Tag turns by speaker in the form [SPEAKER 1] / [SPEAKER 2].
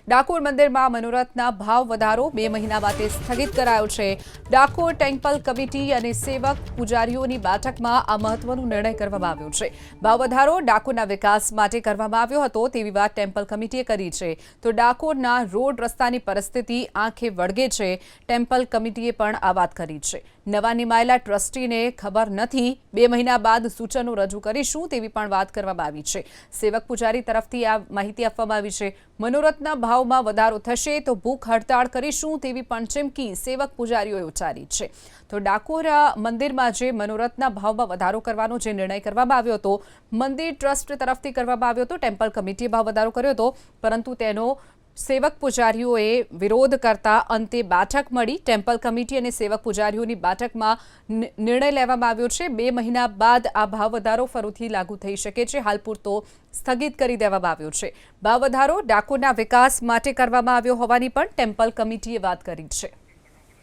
[SPEAKER 1] ડાકોર મંદિરમાં મનોરથના ભાવ વધારો 2 મહિના માટે સ્થગિત કરાયો છે। ડાકોર ટેમ્પલ કમિટી અને સેવક પૂજારીઓની બેઠકમાં આ મહત્વનો નિર્ણય કરવામાં આવ્યો છે। ભાવ વધારો ડાકોરના વિકાસ માટે કરવામાં આવ્યો હતો તેવી વાત ટેમ્પલ કમિટીએ કરી છે। તો ડાકોરના રોડ રસ્તાની પરિસ્થિતિ આંખે વળગે છે। ટેમ્પલ કમિટીએ પણ આ વાત કરી છે। નવા નિમાયેલા ટ્રસ્ટીને ખબર નથી, 2 મહિના બાદ સૂચનો રજૂ કરીશું તેવી પણ વાત કરવામાં આવી છે। સેવક પૂજારી તરફથી આ માહિતી આપવામાં આવી છે। મનોરથના ભાવમાં વધારો થશે તો ભૂખ હડતાળ કરીશું તેવી પણ ચીમકી સેવક પૂજારીઓએ ઉચ્ચારી છે। તો ડાકોર મંદિરમાં જે મનોરથના ભાવમાં વધારો કરવાનો જે નિર્ણય કરવામાં આવ્યો હતો, મંદિર ટ્રસ્ટ તરફથી કરવામાં આવ્યો હતો। ટેમ્પલ કમિટીએ ભાવ વધારો કર્યો હતો, પરંતુ તેનો સેવક પૂજારીઓએ વિરોધ કરતા અંતે બેઠક મળી। ટેમ્પલ કમિટી અને સેવક પૂજારીઓની બેઠકમાં નિર્ણય લેવામાં આવ્યો છે। 2 મહિના બાદ આ ભાવ વધારો ફરીથી લાગુ થઈ શકે છે। હાલ પૂરતો સ્થગિત કરી દેવામાં આવ્યો છે। ભાવ વધારો ડાકોરના વિકાસ માટે કરવામાં આવ્યો હોવાની પણ ટેમ્પલ કમિટીએ વાત કરી છે।